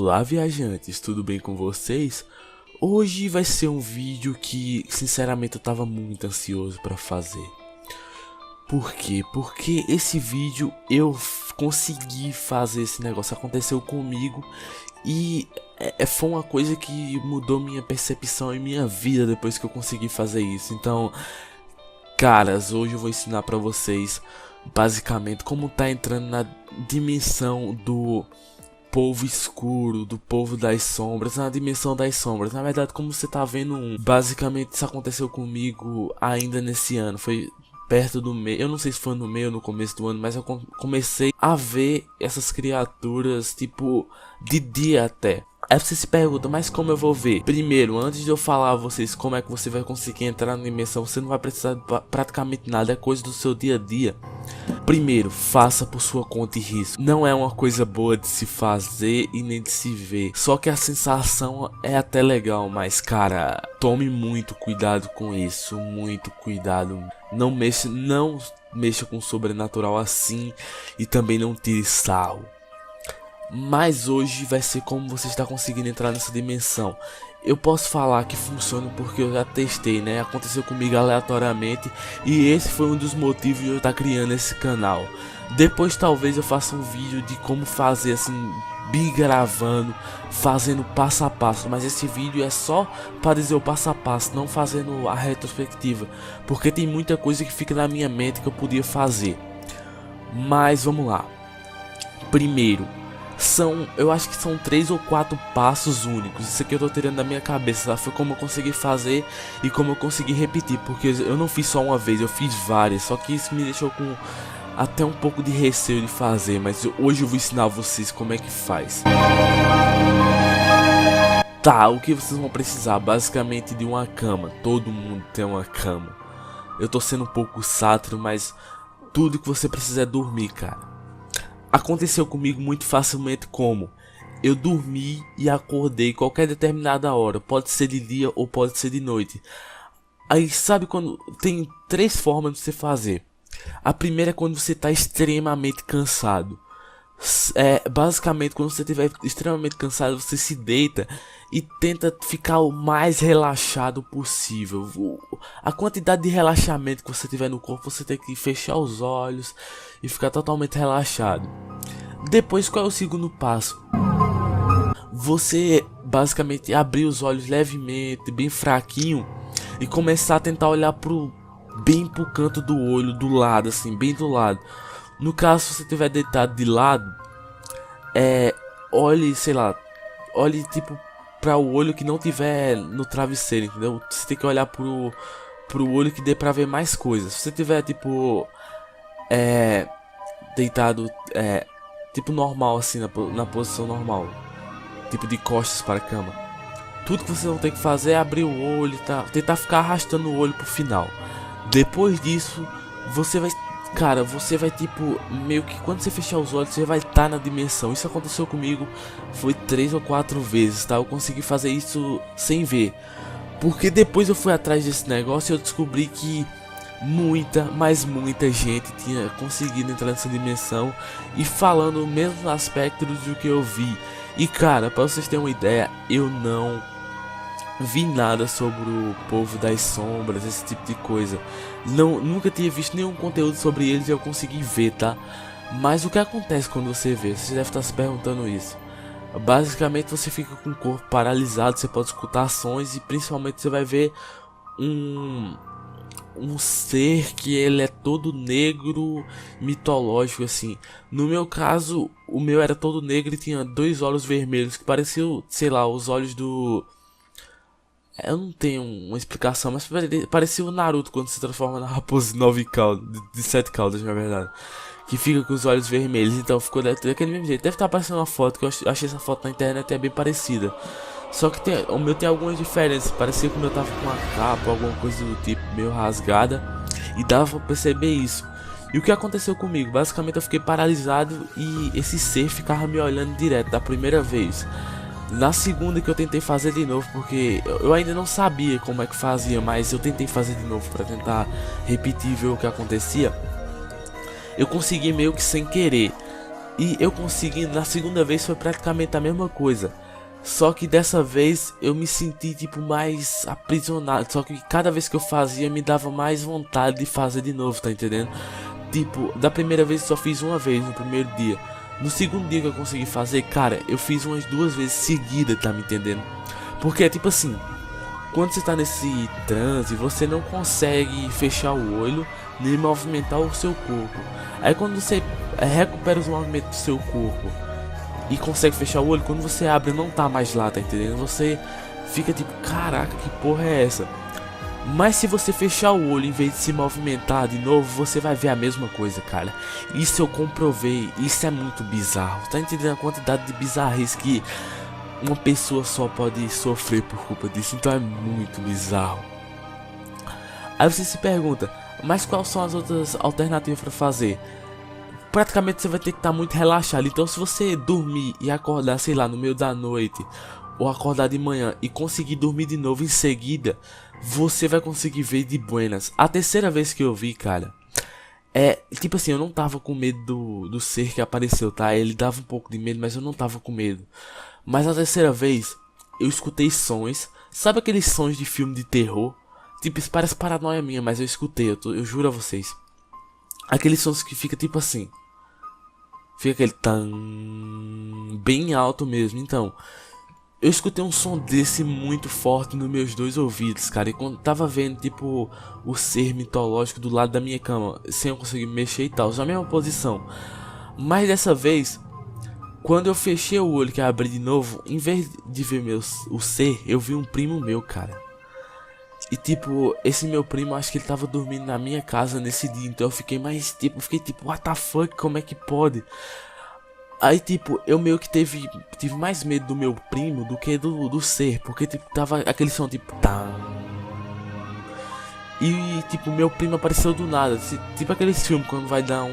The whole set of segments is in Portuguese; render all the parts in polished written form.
Olá viajantes, tudo bem com vocês? Hoje vai ser um vídeo que sinceramente eu tava muito ansioso pra fazer. Por quê? Porque esse vídeo eu consegui fazer esse negócio, aconteceu comigo e foi uma coisa que mudou minha percepção e minha vida depois que eu consegui fazer isso. Então, caras, hoje eu vou ensinar pra vocês basicamente como tá entrando na dimensão do povo escuro, do povo das sombras, na dimensão das sombras. Na verdade, como você tá vendo, basicamente isso aconteceu comigo ainda nesse ano. Foi perto do meio, eu não sei se foi no meio ou no começo do ano, mas eu comecei a ver essas criaturas, tipo, de dia até. Aí você se pergunta, mas como eu vou ver? Primeiro, antes de eu falar a vocês como é que você vai conseguir entrar na dimensão, você não vai precisar de praticamente nada, é coisa do seu dia a dia. Primeiro, faça por sua conta e risco. Não é uma coisa boa de se fazer e nem de se ver. Só que a sensação é até legal, mas cara, tome muito cuidado com isso, muito cuidado. Não mexa com o sobrenatural assim e também não tire sarro. Mas hoje vai ser como você está conseguindo entrar nessa dimensão. Eu posso falar que funciona porque eu já testei, né? Aconteceu comigo aleatoriamente e esse foi um dos motivos de eu estar criando esse canal. Depois talvez eu faça um vídeo de como fazer assim, gravando, fazendo passo a passo. Mas esse vídeo é só para dizer o passo a passo, não fazendo a retrospectiva. Porque tem muita coisa que fica na minha mente que eu podia fazer. Mas vamos lá. Primeiro, eu acho que são 3 ou 4 passos únicos. Isso aqui eu tô tirando da minha cabeça, tá? Foi como eu consegui fazer e como eu consegui repetir, porque eu não fiz só uma vez, eu fiz várias. Só que isso me deixou com até um pouco de receio de fazer, mas hoje eu vou ensinar vocês como é que faz. Tá, o que vocês vão precisar? Basicamente de uma cama. Todo mundo tem uma cama. Eu tô sendo um pouco sátiro, mas tudo que você precisa é dormir, cara. Aconteceu comigo muito facilmente como eu dormi e acordei qualquer determinada hora, pode ser de dia ou pode ser de noite. Aí sabe quando tem 3 formas de você fazer. A primeira é quando você está extremamente cansado. Basicamente quando você estiver extremamente cansado, você se deita e tenta ficar o mais relaxado possível. A quantidade de relaxamento que você tiver no corpo, você tem que fechar os olhos e ficar totalmente relaxado. Depois, qual é o segundo passo? Você basicamente abrir os olhos levemente, bem fraquinho, e começar a tentar olhar bem pro canto do olho, do lado, assim, bem do lado. No caso, se você estiver deitado de lado, olhe, sei lá, olhe tipo para o olho que não tiver no travesseiro, entendeu? Você tem que olhar pro olho que dê pra ver mais coisas. Se você tiver tipo deitado tipo normal, assim, na posição normal, tipo de costas para a cama, tudo que você não tem que fazer é abrir o olho e tentar ficar arrastando o olho pro final. Depois disso, você vai tipo, meio que quando você fechar os olhos, você vai estar na dimensão. Isso aconteceu comigo, foi 3 ou 4 vezes, tá? Eu consegui fazer isso sem ver. Porque depois eu fui atrás desse negócio e eu descobri que muita gente tinha conseguido entrar nessa dimensão e falando o mesmo aspecto do que eu vi. E cara, pra vocês terem uma ideia, eu não vi nada sobre o povo das sombras, esse tipo de coisa. Nunca tinha visto nenhum conteúdo sobre eles e eu consegui ver, tá? Mas o que acontece quando você vê? Você deve estar se perguntando isso. Basicamente você fica com o corpo paralisado, você pode escutar sons e principalmente você vai ver um ser que ele é todo negro, mitológico assim. No meu caso, o meu era todo negro e tinha 2 olhos vermelhos que pareciam, sei lá, os olhos do... Eu não tenho uma explicação, mas parecia o Naruto quando se transforma na raposa de 9 caudas, de 7 caudas na verdade, que fica com os olhos vermelhos. Então ficou daquele mesmo jeito. Deve estar aparecendo uma foto, que eu achei essa foto na internet, é bem parecida. Só que o meu tem algumas diferenças. Parecia que o meu tava com uma capa, alguma coisa do tipo, meio rasgada, e dava pra perceber isso. E o que aconteceu comigo? Basicamente eu fiquei paralisado e esse ser ficava me olhando direto da primeira vez. Na segunda que eu tentei fazer de novo, porque eu ainda não sabia como é que fazia, mas eu tentei fazer de novo para tentar repetir e ver o que acontecia. Eu consegui meio que sem querer. E eu consegui, na segunda vez foi praticamente a mesma coisa. Só que dessa vez eu me senti tipo mais aprisionado. Só que cada vez que eu fazia me dava mais vontade de fazer de novo, tá entendendo? Tipo, da primeira vez eu só fiz uma vez no primeiro dia. No segundo dia que eu consegui fazer, cara, eu fiz umas 2 vezes seguidas, tá me entendendo? Porque é tipo assim, quando você tá nesse transe, você não consegue fechar o olho nem movimentar o seu corpo. Aí quando você recupera os movimentos do seu corpo e consegue fechar o olho, quando você abre não tá mais lá, tá entendendo? Você fica tipo, caraca, que porra é essa? Mas se você fechar o olho em vez de se movimentar de novo, você vai ver a mesma coisa, cara. Isso eu comprovei, isso é muito bizarro. Tá entendendo a quantidade de bizarrice que uma pessoa só pode sofrer por culpa disso? Então é muito bizarro. Aí você se pergunta, mas quais são as outras alternativas para fazer? Praticamente você vai ter que estar muito relaxado. Então se você dormir e acordar, sei lá, no meio da noite, ou acordar de manhã e conseguir dormir de novo em seguida, você vai conseguir ver de buenas. A terceira vez que eu vi, cara, tipo assim, eu não tava com medo do ser que apareceu, tá? Ele dava um pouco de medo, mas eu não tava com medo. Mas a terceira vez, eu escutei sons. Sabe aqueles sons de filme de terror? Tipo, isso parece paranoia minha, mas eu escutei, eu juro a vocês. Aqueles sons que fica tipo assim. Fica aquele tan bem alto mesmo. Então, eu escutei um som desse muito forte nos meus dois ouvidos, cara. E quando tava vendo, tipo, o ser mitológico do lado da minha cama, sem eu conseguir mexer e tal, na mesma posição. Mas dessa vez, quando eu fechei o olho que eu abri de novo, em vez de ver o ser, eu vi um primo meu, cara. E tipo, esse meu primo, acho que ele tava dormindo na minha casa nesse dia. Então eu fiquei mais, tipo, what the fuck, como é que pode? Aí tipo, eu meio que tive mais medo do meu primo do que do ser. Porque tipo, tava aquele som tipo tan. E tipo, meu primo apareceu do nada. Tipo aqueles filmes quando vai dar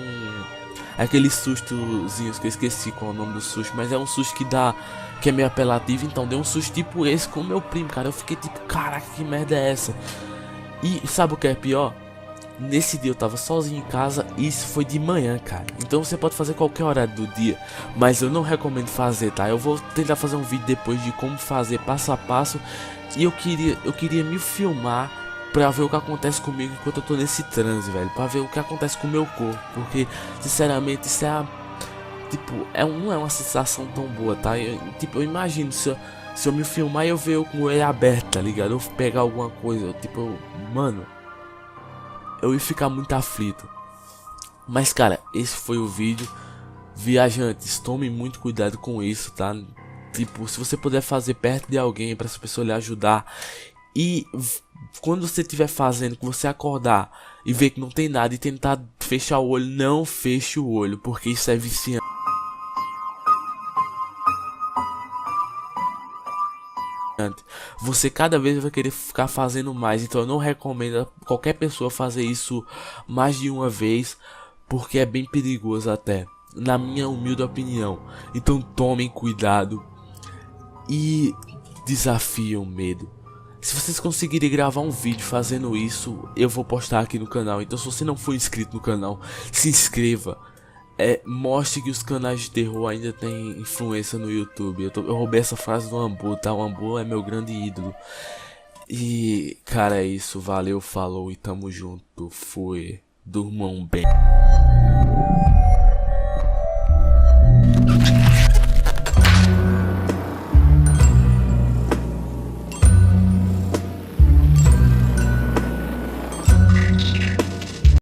aqueles sustozinhos que eu esqueci qual é o nome do susto. Mas é um susto que dá, que é meio apelativo. Então deu um susto tipo esse com o meu primo, cara. Eu fiquei tipo, caraca, que merda é essa? E sabe o que é pior? Nesse dia eu tava sozinho em casa e isso foi de manhã, cara. Então você pode fazer qualquer horário do dia, mas eu não recomendo fazer, tá? Eu vou tentar fazer um vídeo depois de como fazer passo a passo. E eu queria me filmar pra ver o que acontece comigo enquanto eu tô nesse transe, velho. Pra ver o que acontece com o meu corpo. Porque, sinceramente, isso é tipo, não é uma sensação tão boa, tá? Eu imagino se eu me filmar e eu ver eu com o olho aberto, tá ligado? Eu pegar alguma coisa, mano, eu ia ficar muito aflito. Mas cara, esse foi o vídeo. Viajantes, tome muito cuidado com isso, tá? Tipo, se você puder fazer perto de alguém para essa pessoa lhe ajudar. E quando você estiver fazendo, que você acordar e ver que não tem nada e tentar fechar o olho, não feche o olho, porque isso é viciante. Você cada vez vai querer ficar fazendo mais. Então eu não recomendo a qualquer pessoa fazer isso mais de uma vez, porque é bem perigoso até, na minha humilde opinião. Então tomem cuidado e desafiem o medo. Se vocês conseguirem gravar um vídeo fazendo isso, eu vou postar aqui no canal. Então se você não for inscrito no canal, se inscreva. Mostre que os canais de terror ainda tem influência no YouTube. Eu roubei essa frase do Ambu, tá? O Ambu é meu grande ídolo. E, cara, é isso. Valeu, falou e tamo junto. Fui. Durmam bem.